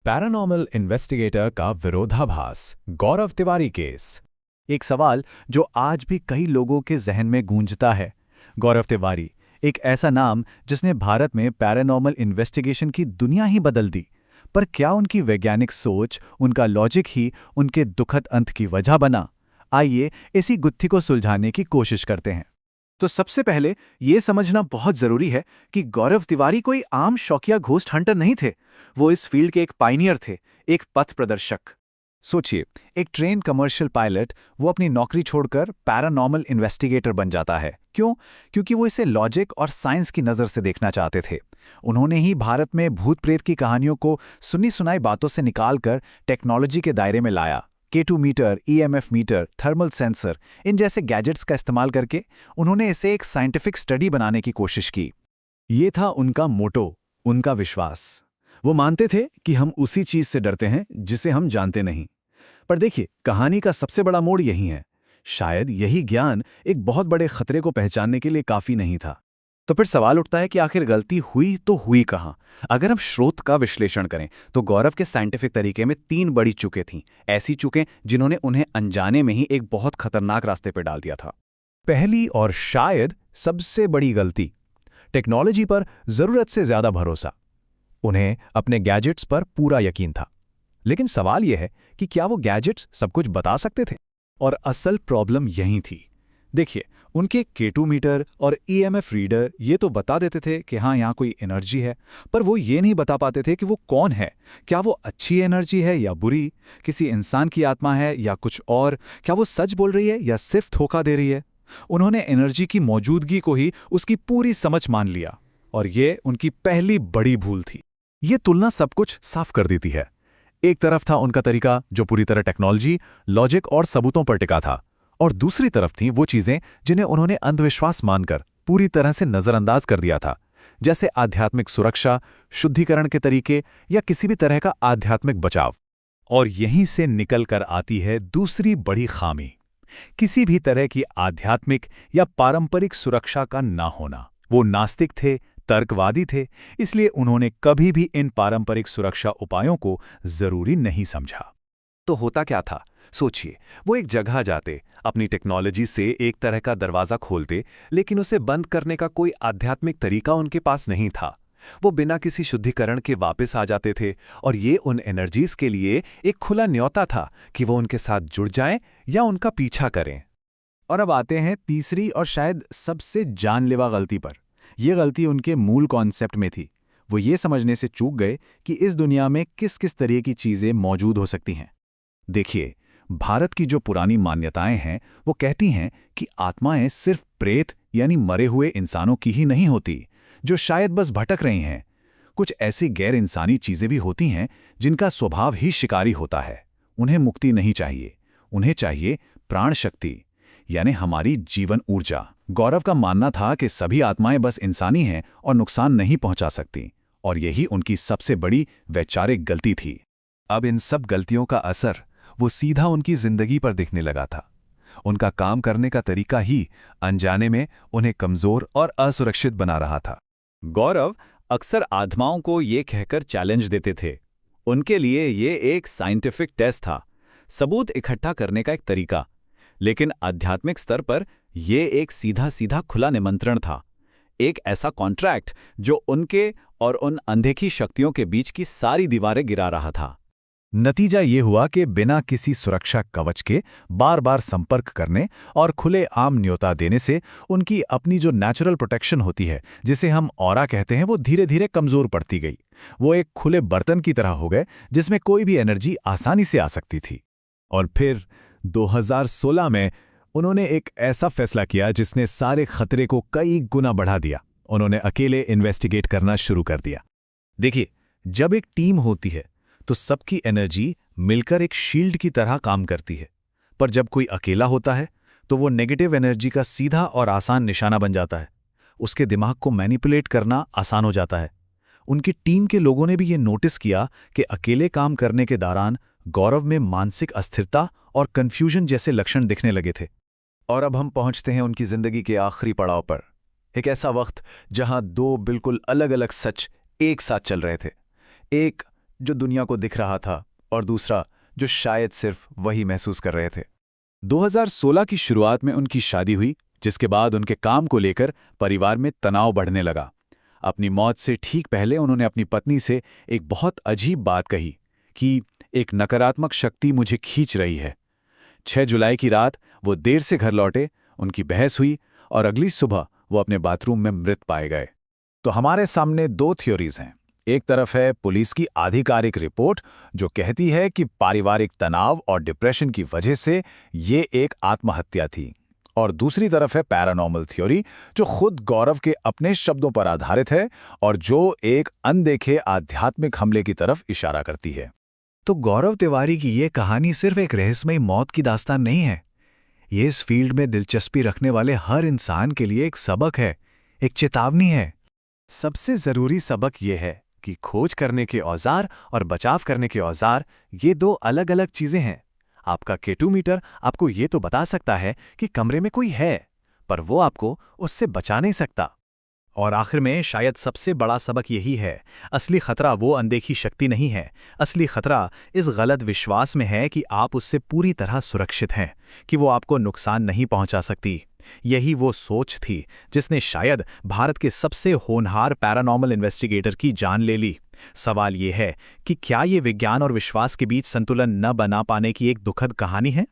Paranormal investigator का विरोधाभास, गौरव Tiwari case. एक सवाल जो आज भी कई लोगों के जहन में गूंजता है। गौरव तिवारी, एक ऐसा नाम जिसने भारत में पैरानॉर्मल इन्वेस्टिगेशन की दुनिया ही बदल दी। पर क्या उनकी वैज्ञानिक सोच, उनका लॉजिक ही उनके दुखद अंत की वजह बना? आइए इसी गुत्थी को सुलझाने की कोशिश करते हैं। तो सबसे पहले ये समझना बहुत जरूरी है कि गौरव तिवारी कोई आम शौकिया घोस्ट हंटर नहीं थे। वो इस फील्ड के एक पायनियर थे, एक पथ प्रदर्शक। सोचिए, एक ट्रेन कमर्शियल पायलट वो अपनी नौकरी छोड़कर पैरानॉर्मल इन्वेस्टिगेटर बन जाता है। क्यों? क्योंकि वो इसे लॉजिक और साइंस की नज़र से देखना चाहते थे। उन्होंने ही भारत में भूत प्रेत की कहानियों को सुनी सुनाई बातों से निकालकर टेक्नोलॉजी के दायरे में लाया। K2 meter, EMF meter, thermal sensor, इन जैसे गैजेट्स का इस्तेमाल करके उन्होंने इसे एक साइंटिफिक स्टडी बनाने की कोशिश की। ये था उनका मोटो, उनका विश्वास। वो मानते थे कि हम उसी चीज से डरते हैं जिसे हम जानते नहीं। पर देखिए, कहानी का सबसे बड़ा मोड़ यही है। शायद यही ज्ञान एक बहुत बड़े खतरे को पहचानने के लिए काफी नहीं था। तो फिर सवाल उठता है कि आखिर गलती हुई तो हुई कहाँ? अगर हम स्रोत का विश्लेषण करें तो गौरव के साइंटिफिक तरीके में 3 बड़ी चूकें थीं, ऐसी चूकें जिन्होंने उन्हें अनजाने में ही एक बहुत खतरनाक रास्ते पर डाल दिया था। पहली और शायद सबसे बड़ी गलती, टेक्नोलॉजी पर जरूरत से ज्यादा भरोसा। उन्हें अपने गैजेट्स पर पूरा यकीन था, लेकिन सवाल यह है कि क्या वो गैजेट्स सब कुछ बता सकते थे? और असल प्रॉब्लम यही थी। देखिए, उनके K2 मीटर और EMF रीडर ये तो बता देते थे कि हाँ, यहाँ कोई एनर्जी है, पर वो ये नहीं बता पाते थे कि वो कौन है। क्या वो अच्छी एनर्जी है या बुरी? किसी इंसान की आत्मा है या कुछ और? क्या वो सच बोल रही है या सिर्फ धोखा दे रही है? उन्होंने एनर्जी की मौजूदगी को ही उसकी पूरी समझ मान लिया, और ये उनकी पहली बड़ी भूल थी। ये तुलना सब कुछ साफ कर देती है। एक तरफ था उनका तरीका जो पूरी तरह टेक्नोलॉजी, लॉजिक और सबूतों पर टिका था, और दूसरी तरफ थीं वो चीजें जिन्हें उन्होंने अंधविश्वास मानकर पूरी तरह से नजरअंदाज कर दिया था, जैसे आध्यात्मिक सुरक्षा, शुद्धिकरण के तरीके या किसी भी तरह का आध्यात्मिक बचाव। और यहीं से निकल कर आती है दूसरी बड़ी खामी, किसी भी तरह की आध्यात्मिक या पारंपरिक सुरक्षा का ना होना। वो नास्तिक थे, तर्कवादी थे, इसलिए उन्होंने कभी भी इन पारंपरिक सुरक्षा उपायों को जरूरी नहीं समझा। तो होता क्या था? सोचिए, वो एक जगह जाते, अपनी टेक्नोलॉजी से एक तरह का दरवाजा खोलते, लेकिन उसे बंद करने का कोई आध्यात्मिक तरीका उनके पास नहीं था। वो बिना किसी शुद्धिकरण के वापस आ जाते थे, और ये उन एनर्जीज के लिए एक खुला न्योता था कि वो उनके साथ जुड़ जाएं या उनका पीछा करें। और अब आते हैं तीसरी और शायद सबसे जानलेवा गलती पर। यह गलती उनके मूल कॉन्सेप्ट में थी। वो ये समझने से चूक गए कि इस दुनिया में किस किस तरह की चीजें मौजूद हो सकती हैं। देखिए, भारत की जो पुरानी मान्यताएं हैं वो कहती हैं कि आत्माएं सिर्फ प्रेत यानी मरे हुए इंसानों की ही नहीं होती, जो शायद बस भटक रही हैं। कुछ ऐसी गैर इंसानी चीजें भी होती हैं जिनका स्वभाव ही शिकारी होता है। उन्हें मुक्ति नहीं चाहिए, उन्हें चाहिए प्राण शक्ति, यानी हमारी जीवन ऊर्जा। गौरव का मानना था कि सभी आत्माएं बस इंसानी हैं और नुकसान नहीं पहुंचा सकती, और यही उनकी सबसे बड़ी वैचारिक गलती थी। अब इन सब गलतियों का असर वो सीधा उनकी जिंदगी पर दिखने लगा था। उनका काम करने का तरीका ही अनजाने में उन्हें कमजोर और असुरक्षित बना रहा था। गौरव अक्सर आत्माओं को ये कहकर चैलेंज देते थे। उनके लिए ये एक साइंटिफिक टेस्ट था, सबूत इकट्ठा करने का एक तरीका। लेकिन आध्यात्मिक स्तर पर यह एक सीधा सीधा खुला निमंत्रण था, एक ऐसा कॉन्ट्रैक्ट जो उनके और उन अनदेखी शक्तियों के बीच की सारी दीवारें गिरा रहा था। नतीजा ये हुआ कि बिना किसी सुरक्षा कवच के बार बार संपर्क करने और खुले आम न्योता देने से उनकी अपनी जो नेचुरल प्रोटेक्शन होती है, जिसे हम ऑरा कहते हैं, वो धीरे धीरे कमजोर पड़ती गई। वो एक खुले बर्तन की तरह हो गए जिसमें कोई भी एनर्जी आसानी से आ सकती थी। और फिर 2016 में उन्होंने एक ऐसा फैसला किया जिसने सारे खतरे को कई गुना बढ़ा दिया। उन्होंने अकेले इन्वेस्टिगेट करना शुरू कर दिया। देखिए, जब एक टीम होती है तो सबकी एनर्जी मिलकर एक शील्ड की तरह काम करती है, पर जब कोई अकेला होता है तो वो नेगेटिव एनर्जी का सीधा और आसान निशाना बन जाता है। उसके दिमाग को मैनिपुलेट करना आसान हो जाता है। उनकी टीम के लोगों ने भी ये नोटिस किया कि अकेले काम करने के दौरान गौरव में मानसिक अस्थिरता और कंफ्यूजन जैसे लक्षण दिखने लगे थे। और अब हम पहुंचते हैं उनकी जिंदगी के आखिरी पड़ाव पर, एक ऐसा वक्त जहां 2 बिल्कुल अलग अलग सच एक साथ चल रहे थे। एक जो दुनिया को दिख रहा था, और दूसरा जो शायद सिर्फ वही महसूस कर रहे थे। 2016 की शुरुआत में उनकी शादी हुई, जिसके बाद उनके काम को लेकर परिवार में तनाव बढ़ने लगा। अपनी मौत से ठीक पहले उन्होंने अपनी पत्नी से एक बहुत अजीब बात कही कि एक नकारात्मक शक्ति मुझे खींच रही है। 6 जुलाई की रात वो देर से घर लौटे, उनकी बहस हुई और अगली सुबह वो अपने बाथरूम में मृत पाए गए। तो हमारे सामने दो थ्योरीज हैं। एक तरफ है पुलिस की आधिकारिक रिपोर्ट जो कहती है कि पारिवारिक तनाव और डिप्रेशन की वजह से ये एक आत्महत्या थी, और दूसरी तरफ है पैरानॉर्मल थ्योरी जो खुद गौरव के अपने शब्दों पर आधारित है और जो एक अनदेखे आध्यात्मिक हमले की तरफ इशारा करती है। तो गौरव तिवारी की ये कहानी सिर्फ एक रहस्यमयी मौत की दास्तान नहीं है। ये इस फील्ड में दिलचस्पी रखने वाले हर इंसान के लिए एक सबक है, एक चेतावनी है। सबसे ज़रूरी सबक ये है कि खोज करने के औजार और बचाव करने के औजार ये दो अलग अलग चीज़ें हैं। आपका K2 मीटर आपको ये तो बता सकता है कि कमरे में कोई है, पर वो आपको उससे बचा नहीं सकता। और आखिर में शायद सबसे बड़ा सबक यही है, असली खतरा वो अनदेखी शक्ति नहीं है। असली खतरा इस गलत विश्वास में है कि आप उससे पूरी तरह सुरक्षित हैं, कि वो आपको नुकसान नहीं पहुंचा सकती। यही वो सोच थी जिसने शायद भारत के सबसे होनहार पैरानॉर्मल इन्वेस्टिगेटर की जान ले ली। सवाल ये है कि क्या ये विज्ञान और विश्वास के बीच संतुलन न बना पाने की एक दुखद कहानी है?